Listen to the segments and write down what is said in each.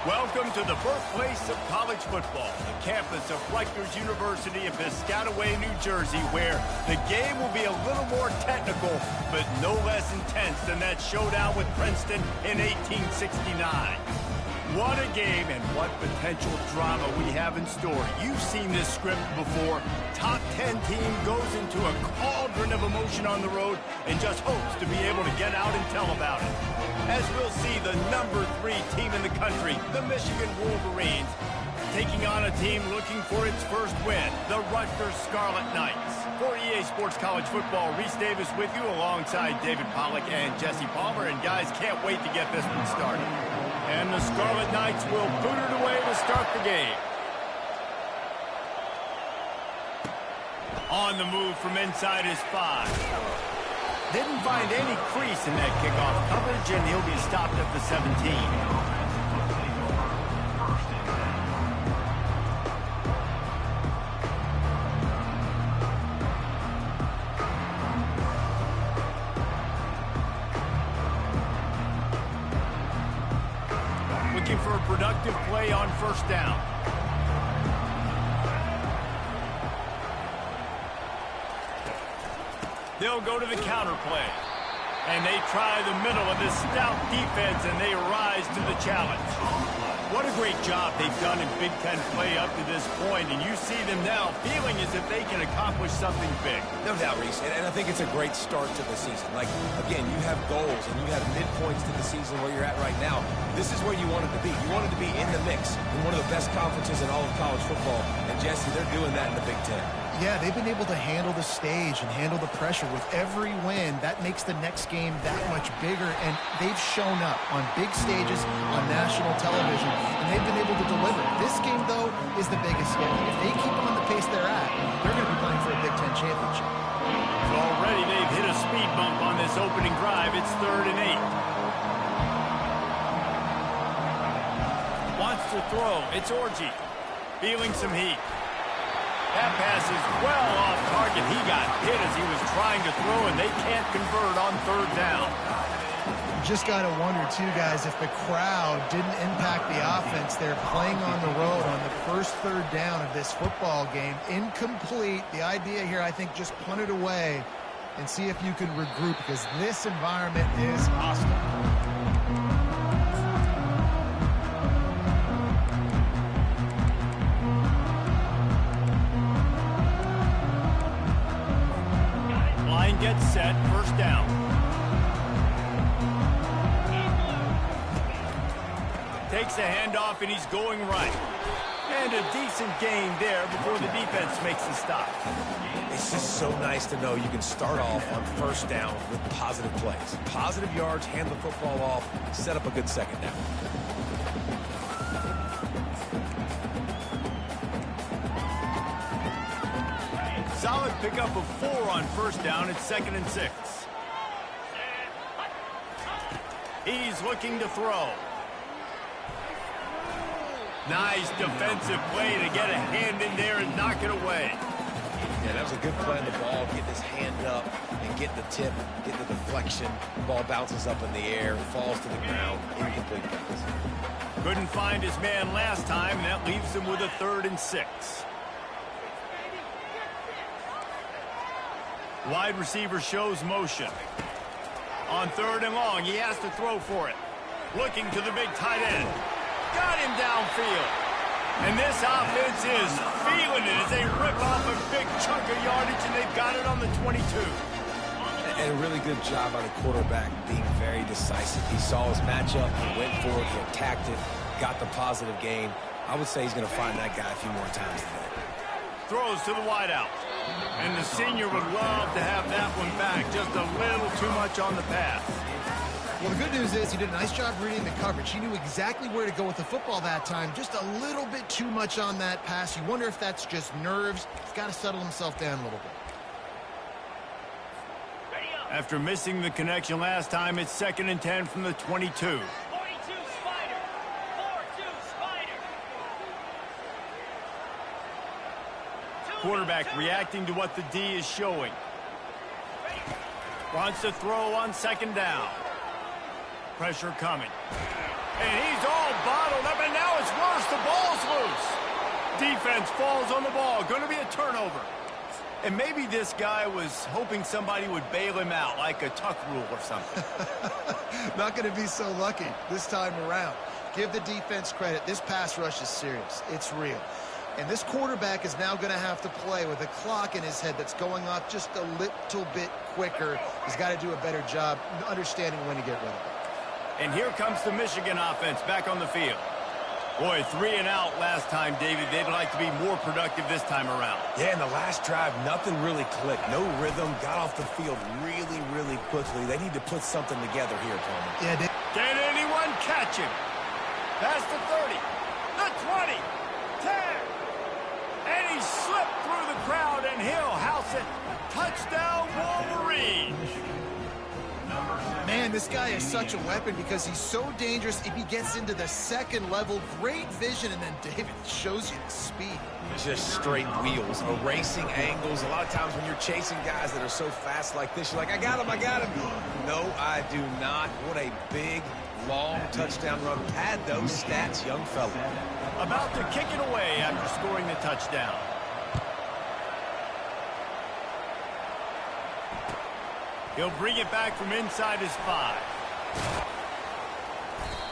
Welcome to the birthplace of college football, the campus of Rutgers University in Piscataway, New Jersey, where the game will be a little more technical, but no less intense than that showdown with Princeton in 1869. What a game and what potential drama we have in store. You've seen this script before. Top 10 team goes into a cauldron of emotion on the road and just hopes to be able to get out and tell about it. As we'll see the number 3 team in the country, the Michigan Wolverines, taking on a team looking for its first win, the Rutgers Scarlet Knights. For EA Sports College Football, Reese Davis with you alongside David Pollack and Jesse Palmer. And guys, can't wait to get this one started. And the Scarlet Knights will boot it away to start the game. On the move from inside his 5. Didn't find any crease in that kickoff coverage, and he'll be stopped at the 17. Looking for a productive play on first down. They'll go to the counter play. And they try the middle of this stout defense, and they rise to the challenge. What a great job they've done in Big Ten play up to this point, and you see them now feeling as if they can accomplish something big. No doubt, Reese, and I think it's a great start to the season. Like, again, you have goals, and you have midpoints to the season where you're at right now. This is where you wanted to be. You wanted to be in the mix in one of the best conferences in all of college football, and Jesse, they're doing that in the Big Ten. Yeah, they've been able to handle the stage and handle the pressure with every win. That makes the next game that much bigger, and they've shown up on big stages on national television, and they've been able to deliver. This game, though, is the biggest game. If they keep on the pace they're at, they're going to be playing for a Big Ten championship. So already they've hit a speed bump on this opening drive. It's 3rd and 8. Wants to throw. It's Orji. Feeling some heat. That pass is well off target. He got hit as he was trying to throw, and they can't convert on 3rd down. Just got to wonder, too, guys, if the crowd didn't impact the offense. They're playing on the road on the first 3rd down of this football game. Incomplete. The idea here, I think, just punt it away and see if you can regroup, because this environment is hostile. Gets set, 1st down. Takes a handoff, and he's going right. And a decent gain there before the defense makes the stop. It's just so nice to know you can start off on 1st down with positive plays. Positive yards, hand the football off, set up a good 2nd down. Solid pickup of 4 on 1st down. It's 2nd and 6. He's looking to throw. Nice defensive play to get a hand in there and knock it away. Yeah, that was a good play on the ball. Get his hand up and get the tip, get the deflection. Ball bounces up in the air, falls to the ground, incomplete pass. Couldn't find his man last time, and that leaves him with a 3rd and 6. Wide receiver shows motion. On 3rd and long, he has to throw for it. Looking to the big tight end. Got him downfield. And this offense is feeling it as they rip off a big chunk of yardage, and they've got it on the 22. And a really good job by the quarterback being very decisive. He saw his matchup, he went for it, he attacked it, got the positive gain. I would say he's going to find that guy a few more times today. Throws to the wideout. And the senior would love to have that one back. Just a little too much on the pass. Well, the good news is he did a nice job reading the coverage. He knew exactly where to go with the football that time. Just a little bit too much on that pass. You wonder if that's just nerves. He's got to settle himself down a little bit. After missing the connection last time, it's 2nd and 10 from the 22. Quarterback reacting to what the D is showing. Wants to throw on 2nd down. Pressure coming. And he's all bottled up, and now Defense falls on the ball. Going to be a turnover. And maybe this guy was hoping somebody would bail him out, like a tuck rule or something. Not going to be so lucky this time around. Give the defense credit. This pass rush is serious. It's real. And this quarterback is now going to have to play with a clock in his head that's going off just a little bit quicker. He's got to do a better job understanding when to get rid of it. And here comes the Michigan offense back on the field. Boy, 3 and out last time, David. They'd like to be more productive this time around. Yeah, in the last drive, nothing really clicked. No rhythm, got off the field really, really quickly. They need to put something together here, Palmer. Yeah, Can anyone catch him? Past the 30, the 20, 10. And he slipped through the crowd, and he'll house it. Touchdown, Wolverines. Man, this guy is such a weapon because he's so dangerous if he gets into the second level. Great vision, and then David shows you the speed. Just straight wheels, erasing angles. A lot of times when you're chasing guys that are so fast like this, you're like, I got him, I got him. No, I do not. What a big, long touchdown run. Pad those stats, young fella. About to kick it away after scoring the touchdown. He'll bring it back from inside his 5.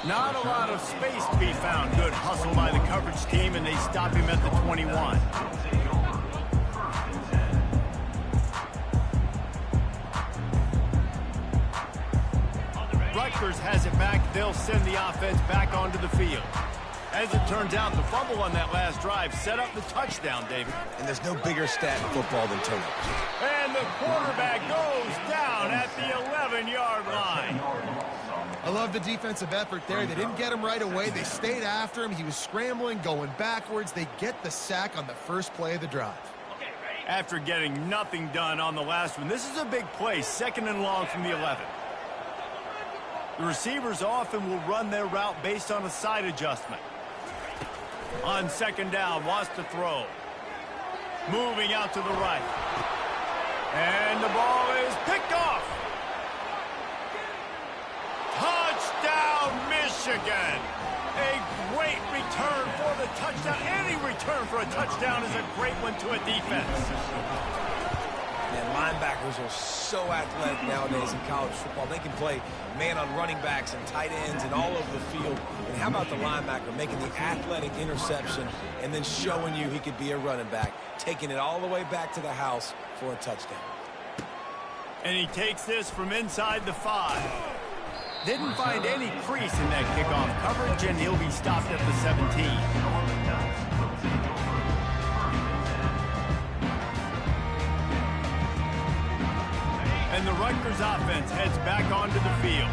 Not a lot of space to be found. Good hustle by the coverage team, and they stop him at the 21. Rutgers has it back. They'll send the offense back onto the field. As it turns out, the fumble on that last drive set up the touchdown, David. And there's no bigger stat in football than turnovers. And the quarterback goes down at the 11-yard line. I love the defensive effort there. They didn't get him right away. They stayed after him. He was scrambling, going backwards. They get the sack on the first play of the drive. After getting nothing done on the last one, this is a big play, 2nd and long from the 11. The receivers often will run their route based on a side adjustment. On 2nd down, wants to throw. Moving out to the right. And the ball is picked off. Touchdown, Michigan. A great return for the touchdown. Any return for a touchdown is a great one to a defense. And linebackers are so athletic nowadays in college football. They can play man on running backs and tight ends and all over the field. And how about the linebacker making the athletic interception and then showing you he could be a running back, taking it all the way back to the house for a touchdown. And he takes this from inside the 5. Didn't find any crease in that kickoff coverage, and he'll be stopped at the 17. And the Rutgers offense heads back onto the field.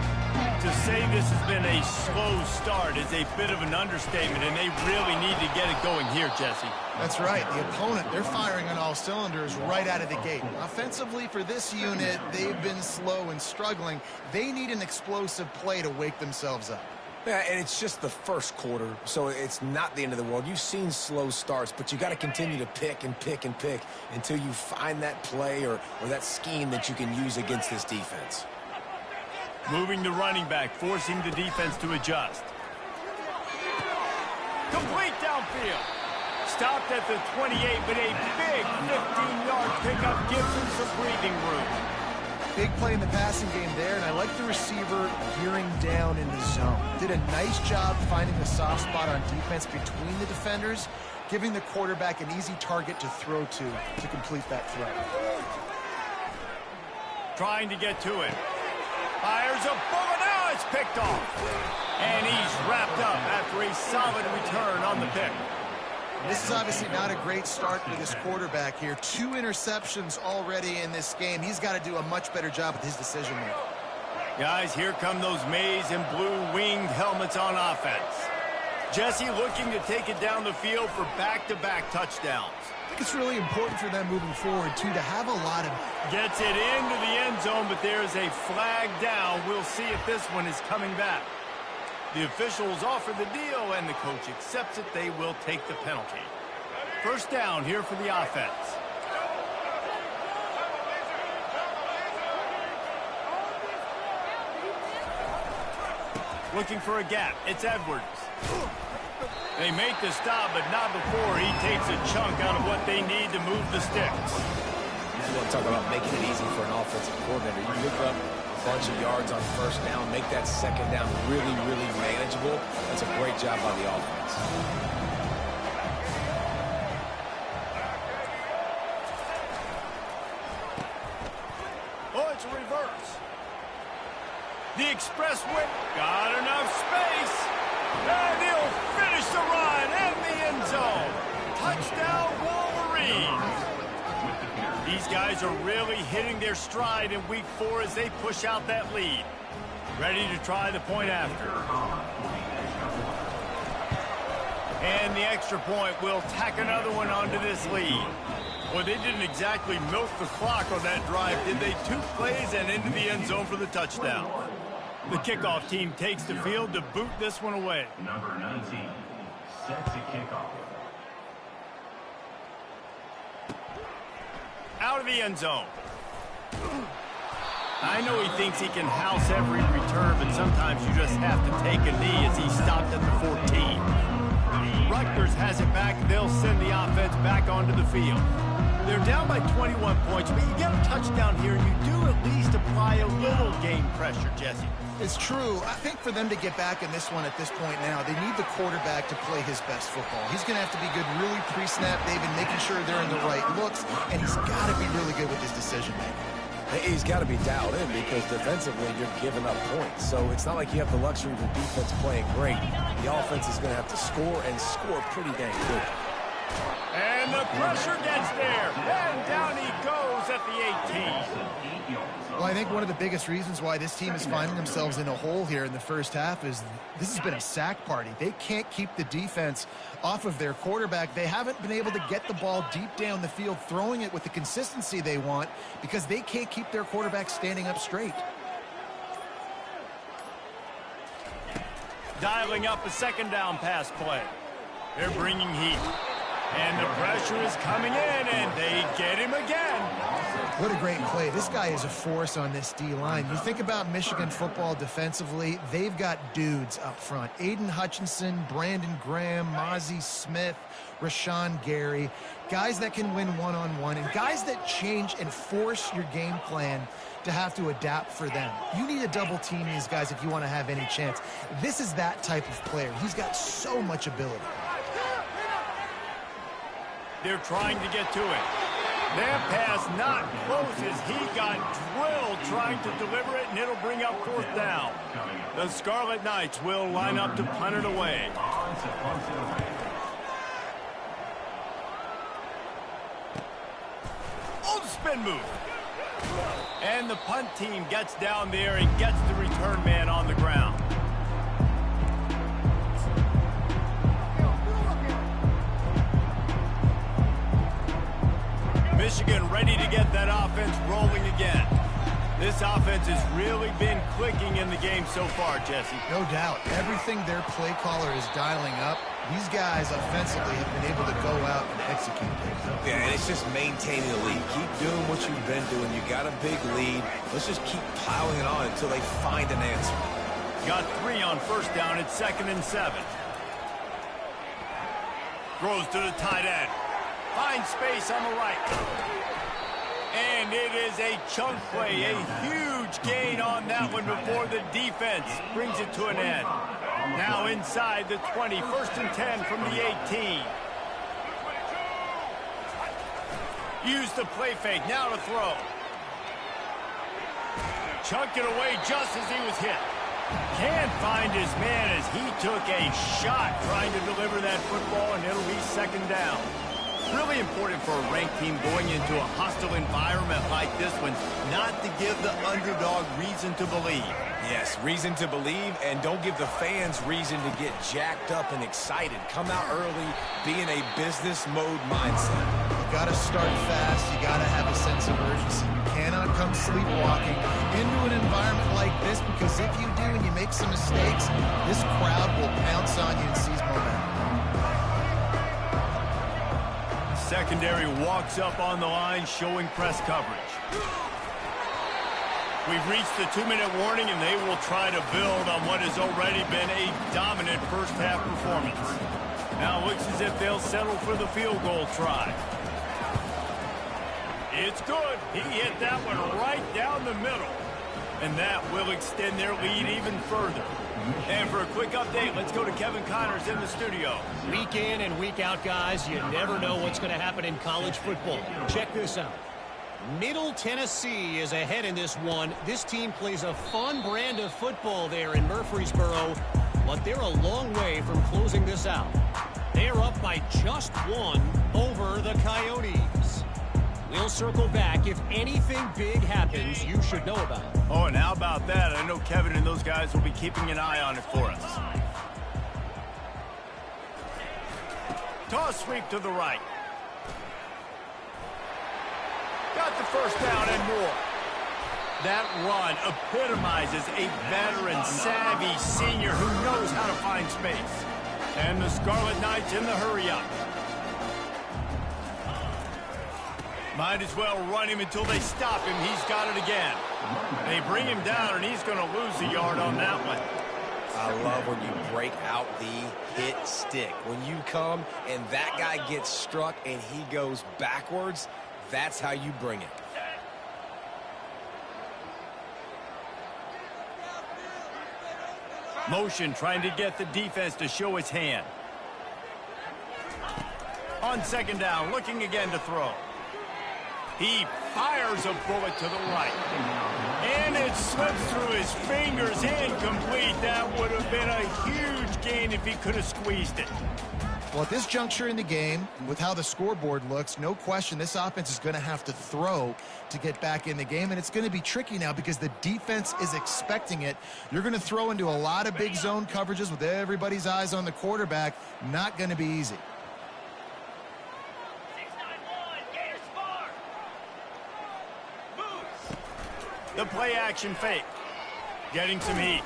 To say this has been a slow start is a bit of an understatement, and they really need to get it going here, Jesse. That's right. The opponent, they're firing on all cylinders right out of the gate. Offensively, for this unit, they've been slow and struggling. They need an explosive play to wake themselves up. Yeah, and it's just the first quarter, so it's not the end of the world. You've seen slow starts, but you got to continue to pick and pick and pick until you find that play or that scheme that you can use against this defense. Moving the running back, forcing the defense to adjust. Complete downfield. Stopped at the 28, but a big 15-yard pickup gives him some breathing room. Big play in the passing game there, and I like the receiver gearing down in the zone. Did a nice job finding the soft spot on defense between the defenders, giving the quarterback an easy target to throw to complete that throw. Trying to get to it. Fires a bullet. Now it's picked off. And he's wrapped up after a solid return on the pick. This is obviously not a great start for this quarterback here. 2 interceptions already in this game. He's got to do a much better job with his decision making. Guys, here come those maize and blue winged helmets on offense. Jesse looking to take it down the field for back-to-back touchdowns. I think it's really important for them moving forward, too, to have a lot of... Gets it into the end zone, but there's a flag down. We'll see if this one is coming back. The officials offer the deal, and the coach accepts it. They will take the penalty. First down here for the offense. Looking for a gap. It's Edwards. They make the stop, but not before he takes a chunk out of what they need to move the sticks. You want to talk about making it easy for an offensive coordinator. You look up a bunch of yards on first down, make that second down really, really manageable. That's a great job by the offense. Oh, it's a reverse. The express whip got enough space. And he'll finish the run in the end zone. Touchdown, Wolverines. These guys are really hitting their stride in week 4 as they push out that lead. Ready to try the point after. And the extra point will tack another one onto this lead. Well, they didn't exactly milk the clock on that drive, did they? 2 plays and into the end zone for the touchdown. The kickoff team takes the field to boot this one away. Number 19 sets a kickoff. Out of the end zone. I know he thinks he can house every return, but sometimes you just have to take a knee as he stopped at the 14. Rutgers has it back. They'll send the offense back onto the field. They're down by 21 points, but you get a touchdown here, and you do at least apply a little game pressure, Jesse. It's true. I think for them to get back in this one at this point now, they need the quarterback to play his best football. He's going to have to be good really pre-snap, David, making sure they're in the right looks, and he's got to be really good with his decision-making. He's got to be dialed in because defensively you're giving up points. So it's not like you have the luxury of the defense playing great. The offense is going to have to score and score pretty dang good. And the pressure gets there. And down he goes at the 18. Well, I think one of the biggest reasons why this team is finding themselves in a hole here in the first half is this has been a sack party. They can't keep the defense off of their quarterback. They haven't been able to get the ball deep down the field, throwing it with the consistency they want because they can't keep their quarterback standing up straight. Dialing up a second down pass play. They're bringing heat. And the pressure is coming in, and they get him again. What a great play. This guy is a force on this D-line. You think about Michigan football defensively, they've got dudes up front. Aiden Hutchinson, Brandon Graham, Mozzie Smith, Rashawn Gary. Guys that can win one-on-one, and guys that change and force your game plan to have to adapt for them. You need to double team these guys if you want to have any chance. This is that type of player. He's got so much ability. They're trying to get to it. That pass not close as he got drilled trying to deliver it, and it'll bring up 4th down. The Scarlet Knights will line up to punt it away. Oh, the spin move. And the punt team gets down there and gets the return man on the ground. Michigan ready to get that offense rolling again. This offense has really been clicking in the game so far, Jesse. No doubt. Everything their play caller is dialing up, these guys offensively have been able to go out and execute. Yeah, and it's just maintaining the lead. Keep doing what you've been doing. You got a big lead. Let's just keep piling it on until they find an answer. Got 3 on first down. It's 2nd and 7. Throws to the tight end. Finds space on the right. And it is a chunk play, a huge gain on that one before the defense brings it to an end. Now inside the 20, 1st and 10 from the 18. Use the play fake, now to throw. Chunked it away just as he was hit. Can't find his man as he took a shot trying to deliver that football, and it'll be 2nd down. Really important for a ranked team going into a hostile environment like this one, not to give the underdog reason to believe. Yes, reason to believe, and don't give the fans reason to get jacked up and excited. Come out early, be in a business mode mindset. You got to start fast. You got to have a sense of urgency. You cannot come sleepwalking into an environment like this, because if you do and you make some mistakes, this crowd will pounce on you and seize momentum. Secondary walks up on the line, showing press coverage. We've reached the 2-minute warning, and they will try to build on what has already been a dominant first-half performance. Now it looks as if they'll settle for the field goal try. It's good. He hit that one right down the middle. And that will extend their lead even further. And for a quick update, let's go to Kevin Connors in the studio. Week in and week out, guys, you never know what's going to happen in college football. Check this out. Middle Tennessee is ahead in this one. This team plays a fun brand of football there in Murfreesboro, but they're a long way from closing this out. They're up by just one over the Coyotes. We'll circle back. If anything big happens, you should know about it. Oh, and how about that? I know Kevin and those guys will be keeping an eye on it for us. Toss sweep to the right. Got the first down and more. That run epitomizes a veteran, savvy senior who knows how to find space. And the Scarlet Knights in the hurry-up. Might as well run him until they stop him. He's got it again. They bring him down, and he's going to lose a yard on that one. I love when you break out the hit stick. When you come and that guy gets struck and he goes backwards, that's how you bring it. Motion trying to get the defense to show his hand. On second down, looking again to throw. He fires a bullet to the right. And it slips through his fingers, incomplete. That would have been a huge gain if he could have squeezed it. Well, at this juncture in the game, with how the scoreboard looks, no question this offense is going to have to throw to get back in the game, and it's going to be tricky now because the defense is expecting it. You're going to throw into a lot of big zone coverages with everybody's eyes on the quarterback. Not going to be easy. The play action fake. Getting some heat.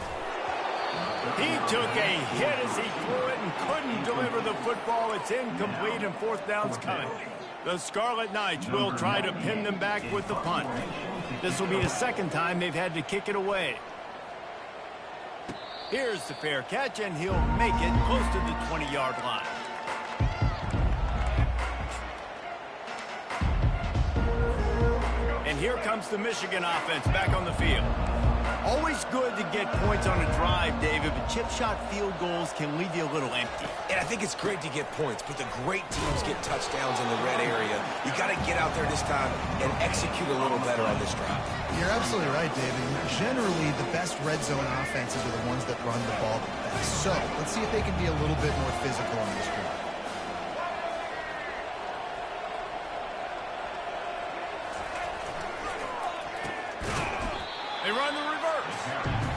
He took a hit as he threw it and couldn't deliver the football. It's incomplete and fourth down's coming. The Scarlet Knights will try to pin them back with the punt. This will be the second time they've had to kick it away. Here's the fair catch, and he'll make it close to the 20-yard line. And here comes the Michigan offense back on the field. Always good to get points on a drive, David, but chip shot field goals can leave you a little empty. And I think it's great to get points, but the great teams get touchdowns in the red area. You got to get out there this time and execute a little better on this drive. You're absolutely right, David. Generally, the best red zone offenses are the ones that run the ball the best. So let's see if they can be a little bit more physical on this drive. They run the reverse.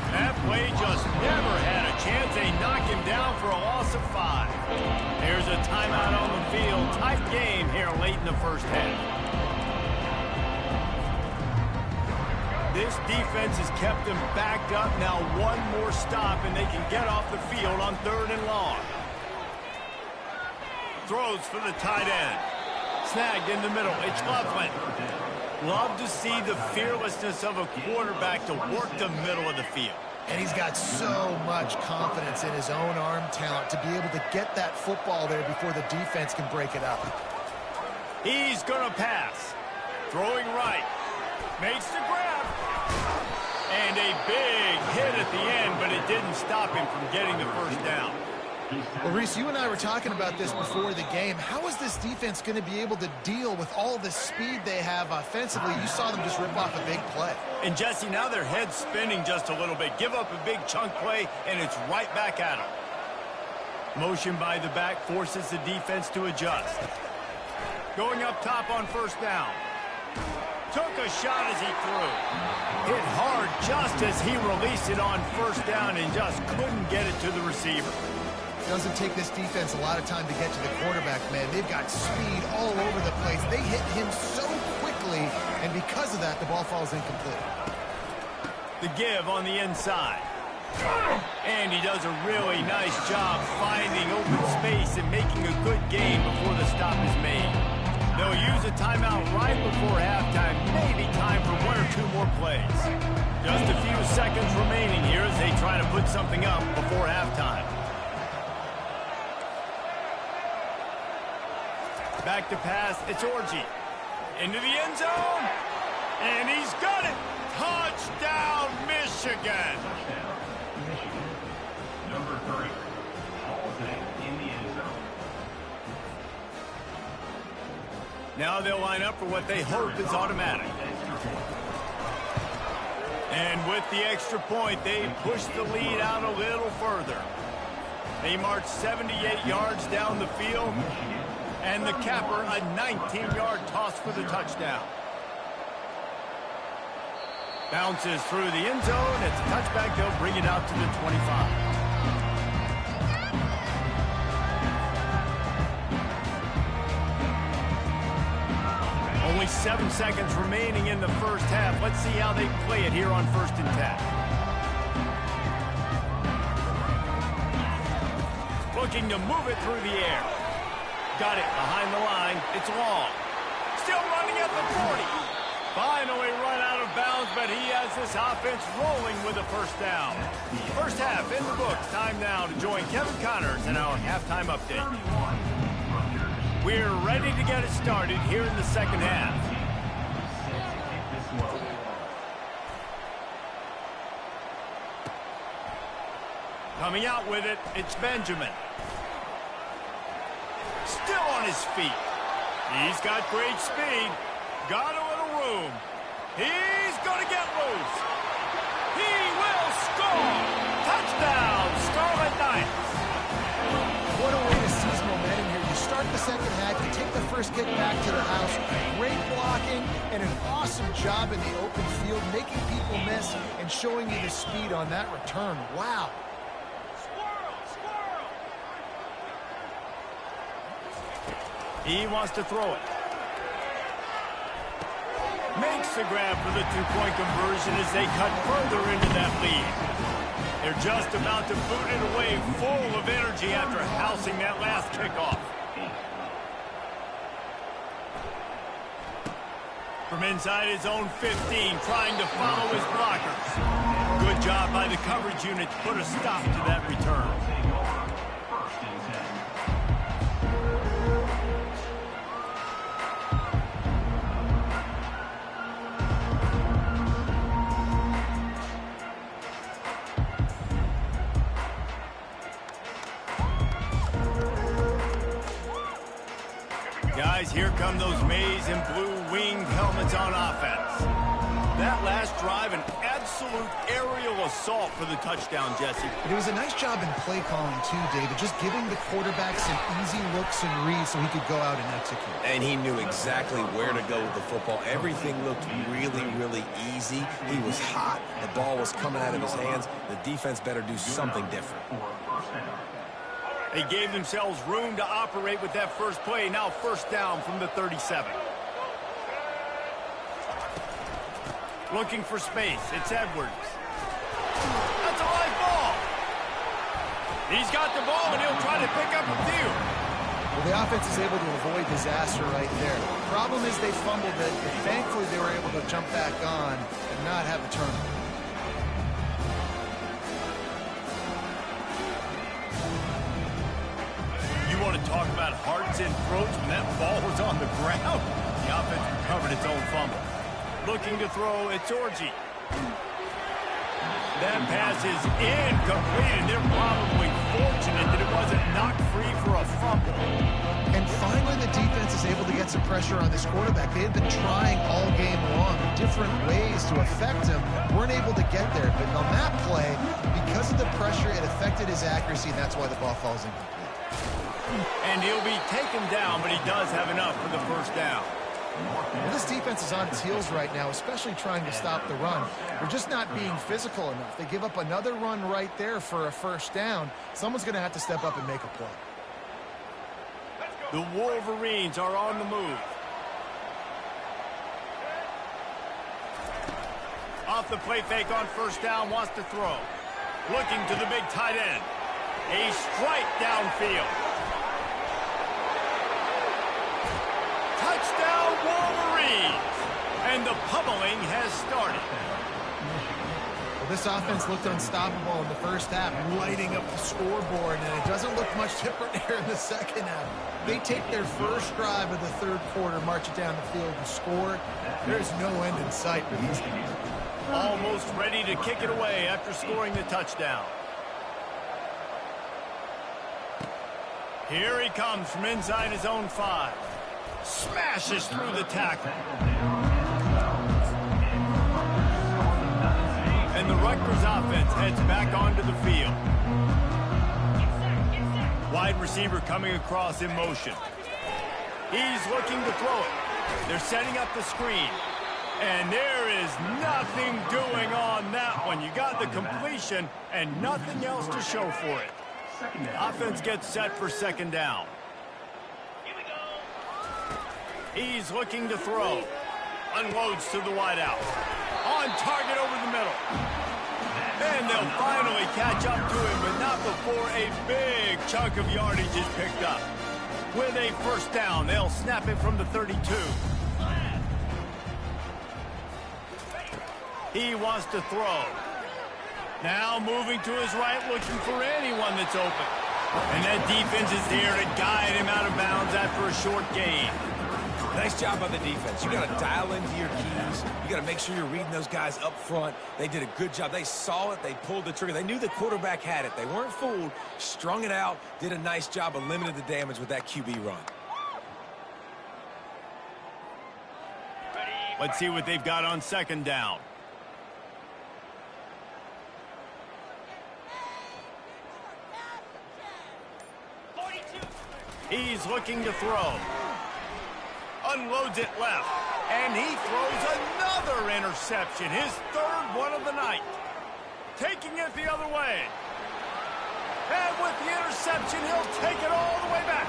That play just never had a chance. They knock him down for a loss of 5. There's a timeout on the field. Tight game here late in the first half. This defense has kept them backed up. Now one more stop, and they can get off the field on 3rd and long. Throws for the tight end. Snagged in the middle. It's Loveland. Love to see the fearlessness of a quarterback to work the middle of the field. And he's got so much confidence in his own arm talent to be able to get that football there before the defense can break it up. He's going to pass. Throwing right. Makes the grab. And a big hit at the end, but it didn't stop him from getting the first down. Well, Reese, you and I were talking about this before the game. How is this defense going to be able to deal with all the speed they have offensively? You saw them just rip off a big play. And, Jesse, now their head's spinning just a little bit. Give up a big chunk play, and it's right back at them. Motion by the back forces the defense to adjust. Going up top on first down. Took a shot as he threw. Hit hard just as he released it on first down and just couldn't get it to the receiver. Doesn't take this defense a lot of time to get to the quarterback, man. They've got speed all over the place. They hit him so quickly, and because of that, the ball falls incomplete. The give on the inside. And he does a really nice job finding open space and making a good gain before the stop is made. They'll use a timeout right before halftime, maybe time for 1 or 2 more plays. Just a few seconds remaining here as they try to put something up before halftime. Back to pass, it's Orji. Into the end zone, and he's got it. Touchdown, Michigan. Touchdown, Michigan. Number 3, Halsey in the end zone. Now they'll line up for what they hope is automatic. And with the extra point, they push the lead out a little further. They march 78 yards down the field, and the capper a 19-yard toss for the touchdown. Bounces through the end zone. It's a touchback. They'll bring it out to the 25. Only 7 seconds remaining in the first half. Let's see how they play it here on 1st and 10. Looking to move it through the air. Got it behind the line. It's long. Still running at the 40. Finally run out of bounds, but he has this offense rolling with a first down. First half in the books. Time now to join Kevin Connors in our halftime update. We're ready to get it started here in the second half. Coming out with it, it's Benjamin. Still on his feet. He's got great speed. Got a little room. He's going to get loose. He will score. Touchdown, Scarlet Knights. What a way to seize momentum here. You start the second half, you take the first kick back to the house. Great blocking and an awesome job in the open field, making people miss and showing you the speed on that return. Wow. He wants to throw it. Makes the grab for the two-point conversion as they cut further into that lead. They're just about to boot it away, full of energy after housing that last kickoff. From inside his own 15, trying to follow his blockers. Good job by the coverage unit to put a stop to that return. Guys, here come those maize and blue winged helmets on offense. That last drive, an absolute aerial assault for the touchdown, Jesse. It was a nice job in play calling too, David, just giving the quarterback some easy looks and reads so he could go out and execute. And he knew exactly where to go with the football. Everything looked really, really easy. He was hot. The ball was coming out of his hands. The defense better do something different. They gave themselves room to operate with that first play. Now first down from the 37. Looking for space. It's Edwards. That's a live ball. He's got the ball, and he'll try to pick up a few. Well, the offense is able to avoid disaster right there. The problem is they fumbled it, but thankfully they were able to jump back on and not have a turnover. You want to talk about hearts and throats when that ball was on the ground? The offense recovered its own fumble. Looking to throw, it's Orji. That pass is incomplete, and they're probably fortunate that it wasn't knocked free for a fumble. And finally, the defense is able to get some pressure on this quarterback. They had been trying all game long different ways to affect him. Weren't able to get there. But on that play, because of the pressure, it affected his accuracy, and that's why the ball falls incomplete. And he'll be taken down, but he does have enough for the first down. Well, this defense is on its heels right now, especially trying to stop the run. They're just not being physical enough. They give up another run right there for a first down. Someone's going to have to step up and make a play. The Wolverines are on the move. Off the play fake on first down, wants to throw. Looking to the big tight end. A strike downfield. Touchdown Wolverines! And the pummeling has started. This offense looked unstoppable in the first half, lighting up the scoreboard, and it doesn't look much different here in the second half. They take their first drive of the third quarter, march it down the field, and score. There's no end in sight for these teams. Almost ready to kick it away after scoring the touchdown. Here he comes from inside his own 5. Smashes through the tackle. And the Rutgers offense heads back onto the field. Wide receiver coming across in motion. He's looking to throw it. They're setting up the screen. And there is nothing doing on that one. You got the completion and nothing else to show for it. Offense gets set for second down. He's looking to throw. Unloads to the wideout. On target over the middle. And they'll finally catch up to him, but not before a big chunk of yardage is picked up. With a first down, they'll snap it from the 32. He wants to throw. Now moving to his right, looking for anyone that's open. And that defense is there to guide him out of bounds after a short gain. Nice job on the defense. You got to dial into your keys. You got to make sure you're reading those guys up front. They did a good job. They saw it. They pulled the trigger. They knew the quarterback had it. They weren't fooled. Strung it out. Did a nice job of limiting the damage with that QB run. Let's see what they've got on second down. He's looking to throw. Unloads it left. And he throws another interception. His third one of the night. Taking it the other way. And with the interception, he'll take it all the way back.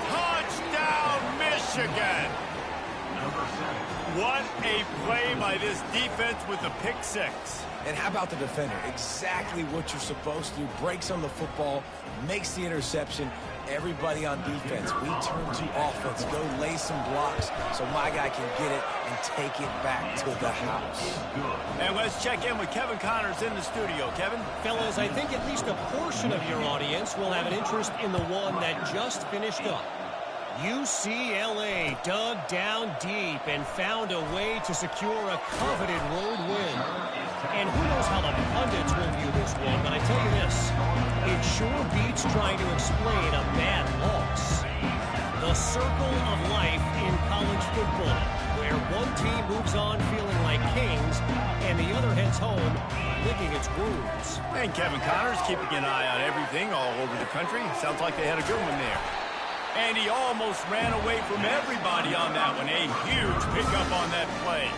Touchdown, Michigan. What a play by this defense with the pick 6. And how about the defender? Exactly what you're supposed to do. Breaks on the football, makes the interception. Everybody on defense, we turn to offense. Go lay some blocks so my guy can get it and take it back to the house. And let's check in with Kevin Connors in the studio. Kevin? Fellas, I think at least a portion of your audience will have an interest in the one that just finished up. UCLA dug down deep and found a way to secure a coveted road win. And who knows how the pundits will view this one, but I tell you this, it sure beats trying to explain a bad loss. The circle of life in college football, where one team moves on feeling like kings and the other heads home licking its wounds. And Kevin Connors keeping an eye on everything all over the country. Sounds like they had a good one there. And he almost ran away from everybody on that one. A huge pickup on that play.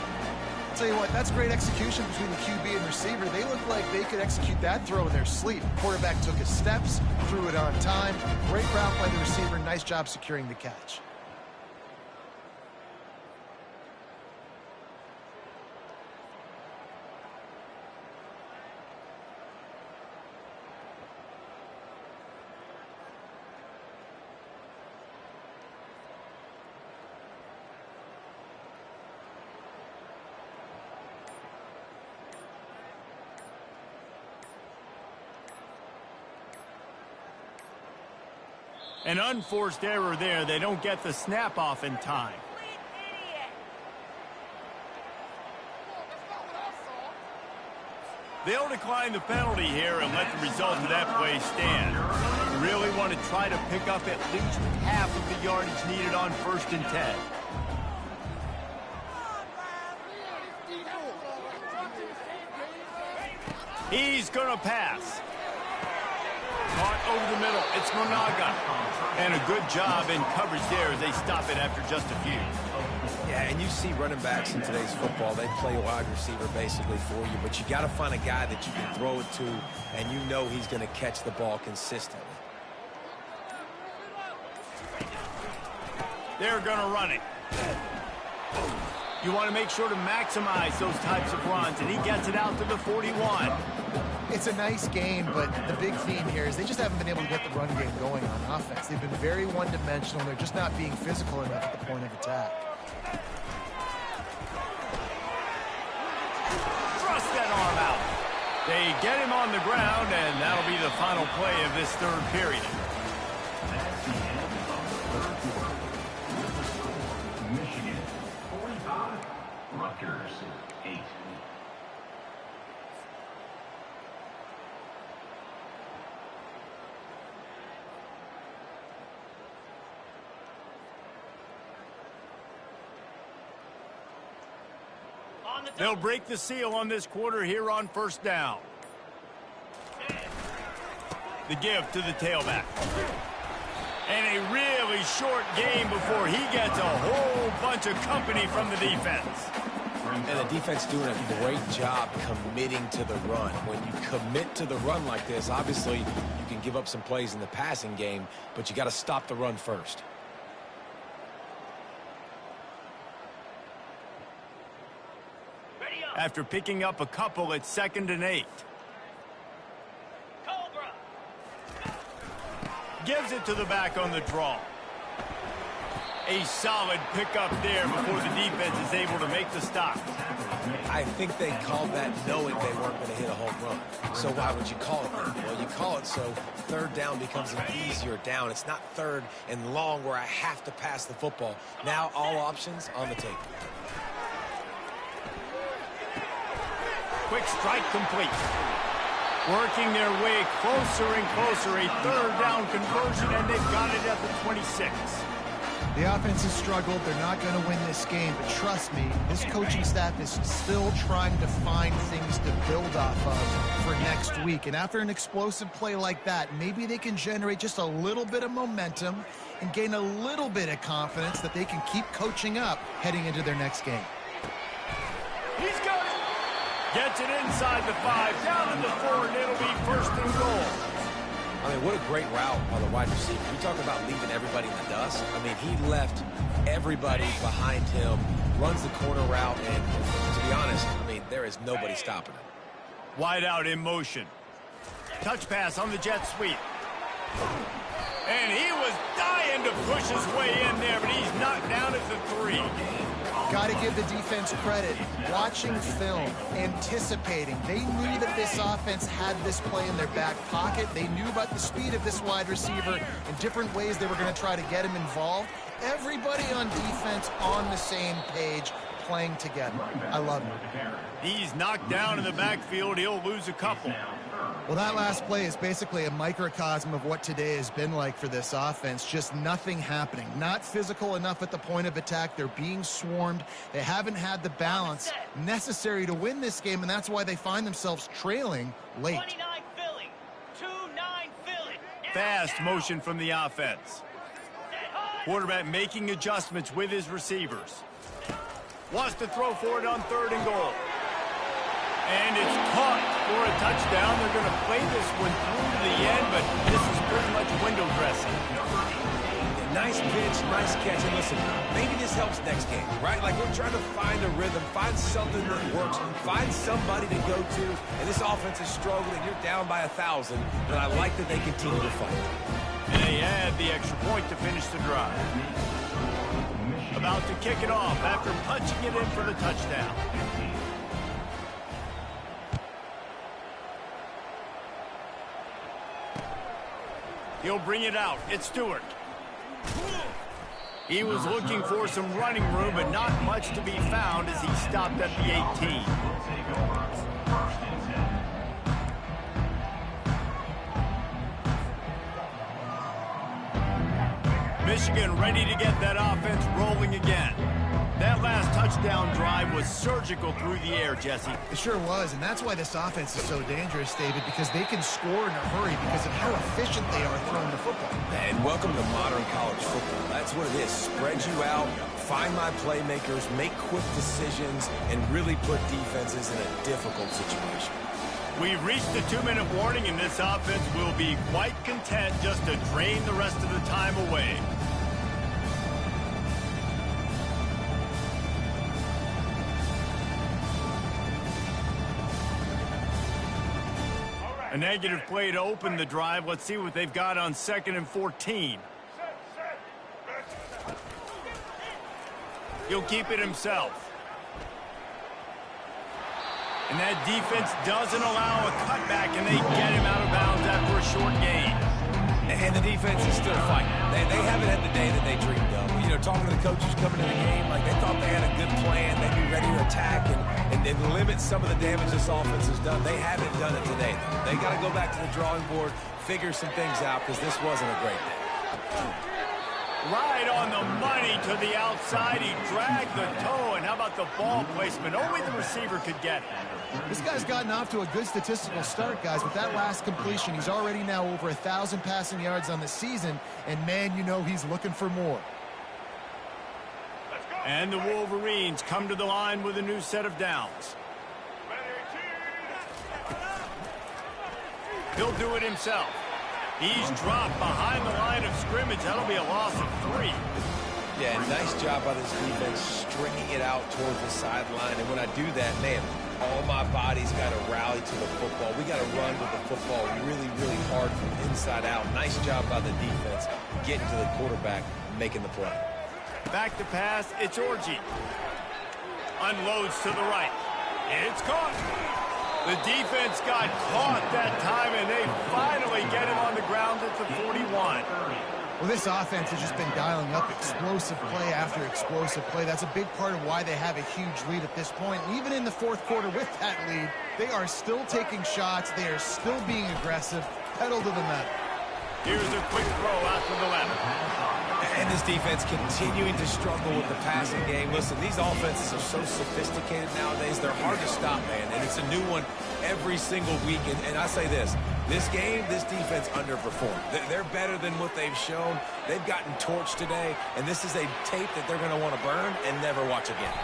I'll tell you what, that's great execution between the QB and receiver. They looked like they could execute that throw in their sleep. Quarterback took his steps, threw it on time. Great route by the receiver. Nice job securing the catch. An unforced error there. They don't get the snap off in time. They'll decline the penalty here and let the result of that play stand. You really want to try to pick up at least half of the yardage needed on 1st and 10. He's going to pass. Caught over the middle. It's Monaga. And a good job in coverage there as they stop it after just a few. Yeah, and you see running backs in today's football, they play a wide receiver basically for you, but you got to find a guy that you can throw it to, and you know he's going to catch the ball consistently. They're going to run it. You want to make sure to maximize those types of runs, and he gets it out to the 41. It's a nice game, but the big theme here is they just haven't been able to get the run game going on offense. They've been very one-dimensional. They're just not being physical enough at the point of attack. Thrust that arm out. They get him on the ground, and that'll be the final play of this third period. That's the end of the third quarter. With the score, Michigan 45, Rutgers 8. They'll break the seal on this quarter here on first down. The give to the tailback. And a really short game before he gets a whole bunch of company from the defense. And the defense doing a great job committing to the run. When you commit to the run like this, obviously you can give up some plays in the passing game, but you got to stop the run first. After picking up a couple, it's 2nd and 8. Cobra. Gives it to the back on the draw. A solid pickup there before the defense is able to make the stop. I think they called that knowing they weren't going to hit a home run. So why would you call it that? Well, you call it so third down becomes an easier down. It's not third and long where I have to pass the football. Now all options on the table. Quick strike complete. Working their way closer and closer. A third down conversion, and they've got it at the 26. The offense has struggled. They're not going to win this game, but trust me, this coaching staff is still trying to find things to build off of for next week. And after an explosive play like that, maybe they can generate just a little bit of momentum and gain a little bit of confidence that they can keep coaching up heading into their next game. He's got it. Gets it inside the 5, down to the 4, and it'll be 1st and goal. I mean, what a great route by the wide receiver. You talk about leaving everybody in the dust. I mean, he left everybody behind him, runs the corner route, and to be honest, I mean, there is nobody stopping him. Wide out in motion. Touch pass on the jet sweep. And he was dying to push his way in there, but he's knocked down at the 3. Got to give the defense credit. Watching film, anticipating. They knew that this offense had this play in their back pocket. They knew about the speed of this wide receiver and different ways they were going to try to get him involved. Everybody on defense on the same page, playing together. I love it. He's knocked down in the backfield. He'll lose a couple. Well, that last play is basically a microcosm of what today has been like for this offense. Just nothing happening. Not physical enough at the point of attack. They're being swarmed. They haven't had the balance necessary to win this game, and that's why they find themselves trailing late. 29 Philly. 2-9 Philly. Fast motion from the offense. Quarterback making adjustments with his receivers. Wants to throw for it on 3rd and goal. And it's caught for a touchdown. They're going to play this one through to the end, but this is pretty much window dressing. Nice pitch, nice catch. And listen, maybe this helps next game, right? Like we're trying to find a rhythm, find something that works, find somebody to go to. And this offense is struggling. You're down by 1,000, but I like that they continue to fight. And they add the extra point to finish the drive. About to kick it off after punching it in for the touchdown. He'll bring it out. It's Stewart. He was looking for some running room, but not much to be found as he stopped at the 18. Michigan ready to get that offense rolling again. That last touchdown drive was surgical through the air, Jesse. It sure was, and that's why this offense is so dangerous, David, because they can score in a hurry because of how efficient they are throwing the football. And welcome to modern college football. That's what it is. Spread you out, find my playmakers, make quick decisions, and really put defenses in a difficult situation. We've reached the 2-minute warning, and this offense will be quite content just to drain the rest of the time away. A negative play to open the drive. Let's see what they've got on 2nd and 14. He'll keep it himself. And that defense doesn't allow a cutback, and they get him out of bounds after a short gain. And the defense is still fighting. They haven't had the day that they dreamed of. You know, talking to the coaches coming into the game, like they thought they had a good plan. They'd be ready to attack and limit some of the damage this offense has done. They haven't done it today, though. They got to go back to the drawing board, figure some things out, because this wasn't a great day. Right on the money to the outside. He dragged the toe, and how about the ball placement? Only the receiver could get it. This guy's gotten off to a good statistical start, guys. With that last completion, he's already now over 1,000 passing yards on the season, and man, you know he's looking for more. And the Wolverines come to the line with a new set of downs. He'll do it himself. He's dropped behind the line of scrimmage. That'll be a loss of 3. Yeah, nice job by this defense stringing it out towards the sideline. And when I do that, man, all my body's got to rally to the football. We got to run with the football really, really hard from inside out. Nice job by the defense getting to the quarterback, making the play. Back to pass, it's Orji. Unloads to the right. It's caught. The defense got caught that time, and they finally get him on the ground at the 41. Well, this offense has just been dialing up explosive play after explosive play. That's a big part of why they have a huge lead at this point. And even in the fourth quarter with that lead, they are still taking shots. They are still being aggressive. Pedal to the metal. Here's a quick throw out to the left. And this defense continuing to struggle with the passing game. Listen, these offenses are so sophisticated nowadays. They're hard to stop, man. And it's a new one every single week. And I say this game, this defense underperformed. They're better than what they've shown. They've gotten torched today. And this is a tape that they're going to want to burn and never watch again.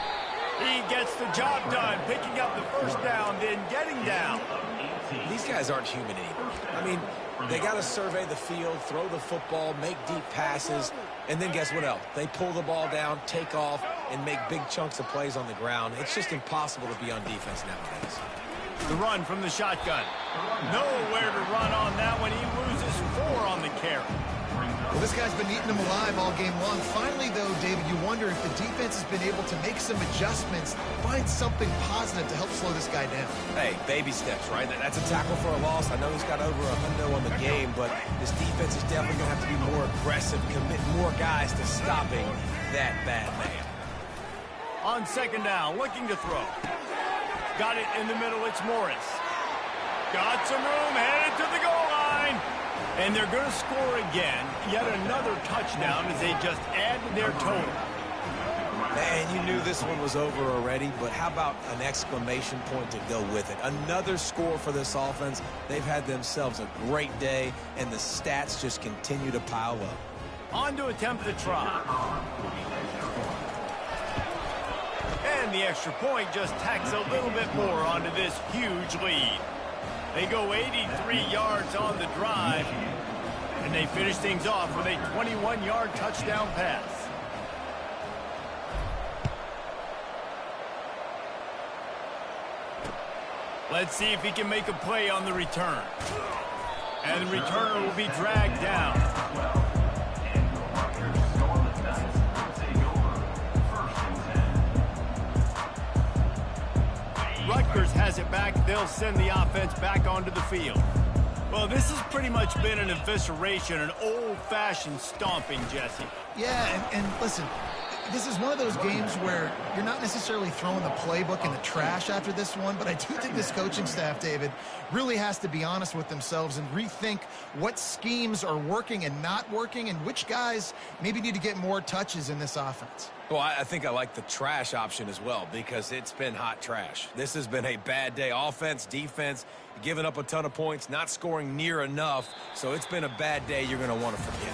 He gets the job done, picking up the first down, then getting down. These guys aren't human anymore. I mean, they got to survey the field, throw the football, make deep passes, and then guess what else? They pull the ball down, take off, and make big chunks of plays on the ground. It's just impossible to be on defense nowadays. The run from the shotgun. Nowhere to run on that one. He loses 4 on the carry. Well, this guy's been eating them alive all game long. Finally, though, David, you wonder if the defense has been able to make some adjustments, find something positive to help slow this guy down. Hey, baby steps, right? That's a tackle for a loss. I know he's got over $100 on the game, but this defense is definitely going to have to be more aggressive, commit more guys to stopping that bad man. On second down, looking to throw. Got it in the middle, it's Morris. Got some room, headed to the goal line. And they're going to score again. Yet another touchdown as they just add to their total. Man, you knew this one was over already, but how about an exclamation point to go with it? Another score for this offense. They've had themselves a great day, and the stats just continue to pile up. On to attempt the try. And the extra point just tacks a little bit more onto this huge lead. They go 83 yards on the drive, and they finish things off with a 21-yard touchdown pass. Let's see if he can make a play on the return. And the returner will be dragged down. Rutgers has it back. They'll send the offense back onto the field. Well, this has pretty much been an evisceration, an old-fashioned stomping, Jesse. Yeah, and listen, this is one of those games where you're not necessarily throwing the playbook in the trash after this one, but I do think this coaching staff, David, really has to be honest with themselves and rethink what schemes are working and not working and which guys maybe need to get more touches in this offense. Well, I think I like the trash option as well because it's been hot trash. This has been a bad day. Offense, defense, giving up a ton of points, not scoring near enough. So it's been a bad day you're going to want to forget.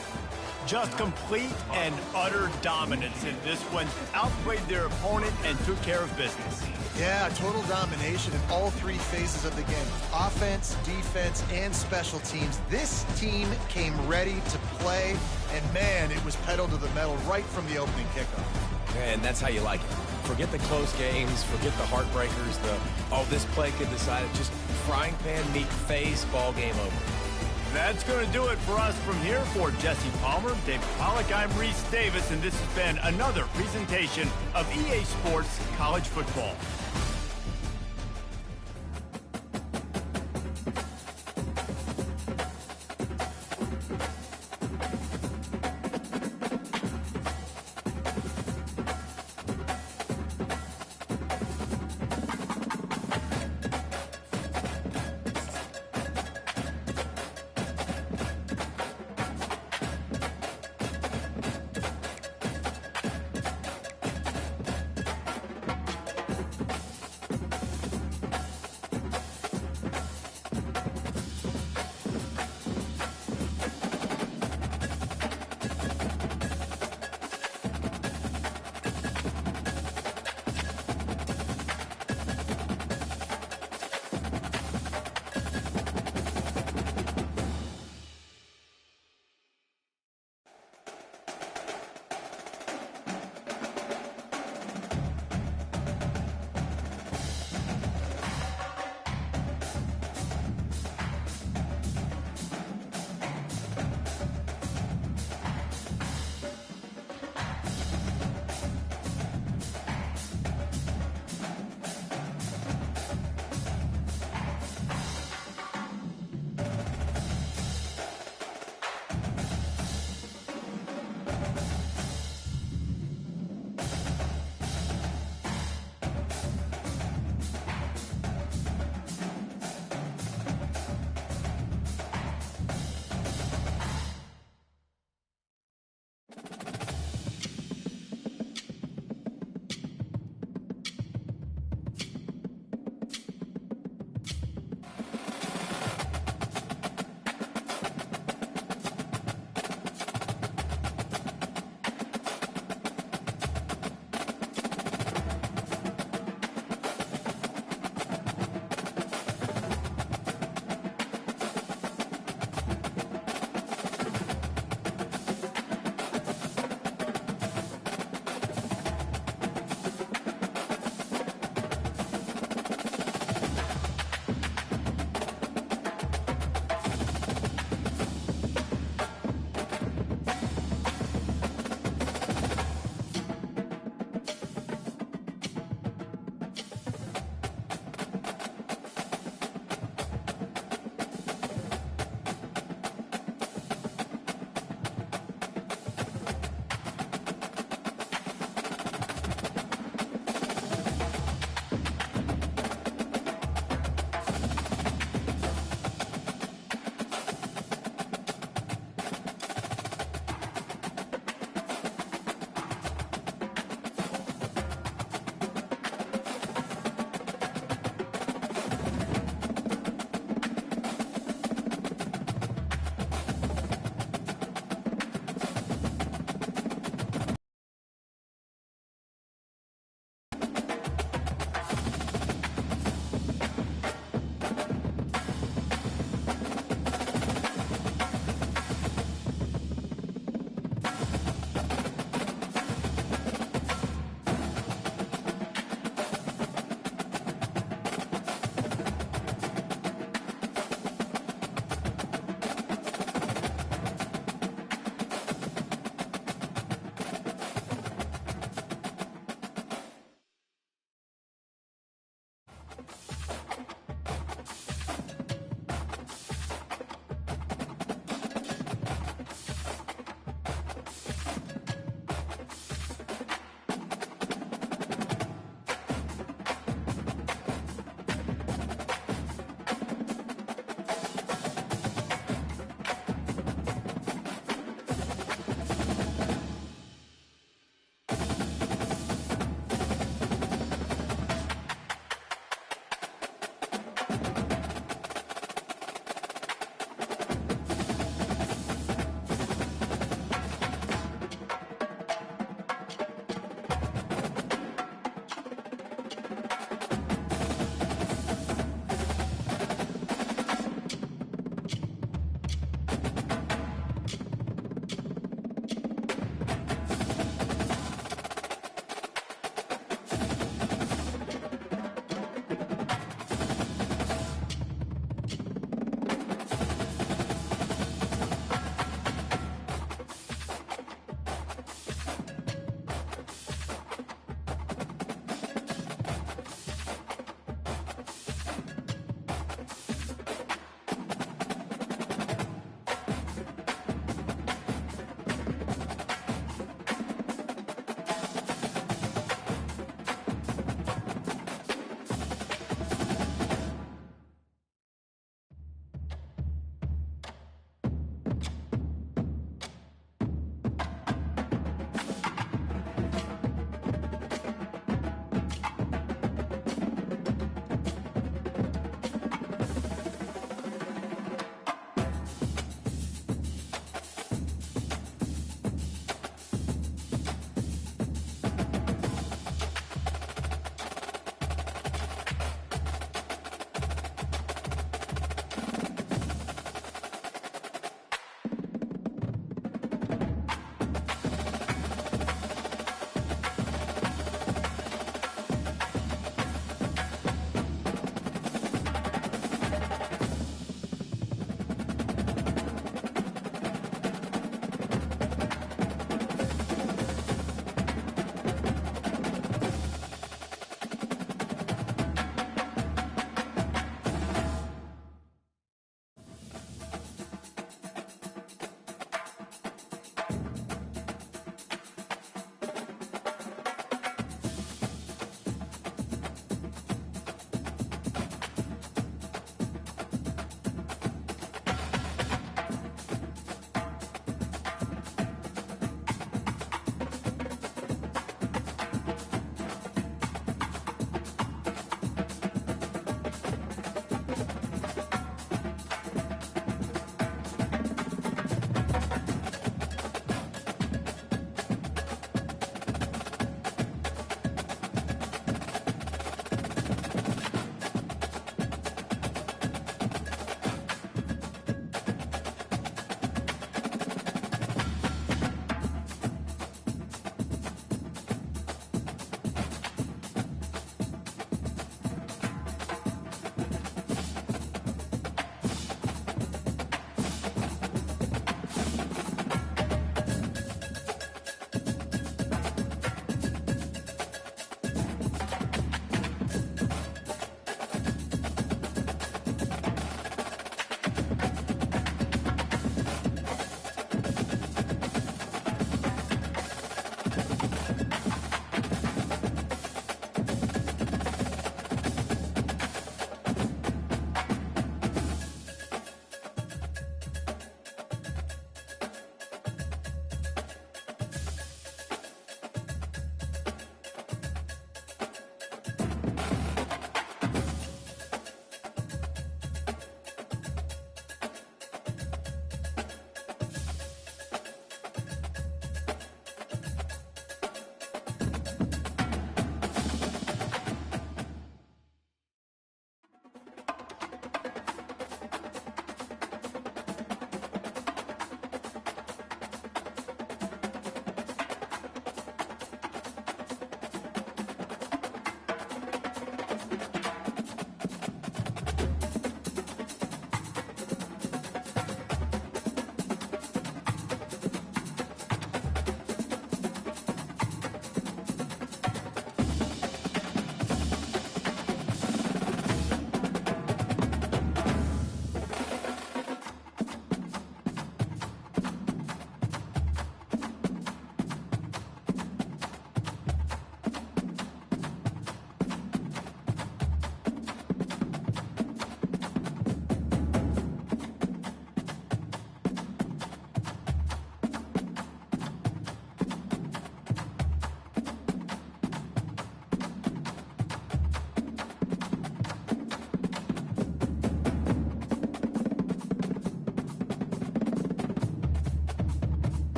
Just complete and utter dominance in this one. Outplayed their opponent and took care of business. Yeah, total domination in all 3 phases of the game. Offense, defense, and special teams. This team came ready to play, and man, it was pedal to the metal right from the opening kickoff. And that's how you like it. Forget the close games, forget the heartbreakers, this play could decide it. Just frying pan meat face, ball game over. That's going to do it for us from here. For Jesse Palmer, David Pollack, I'm Reese Davis, and this has been another presentation of EA Sports College Football.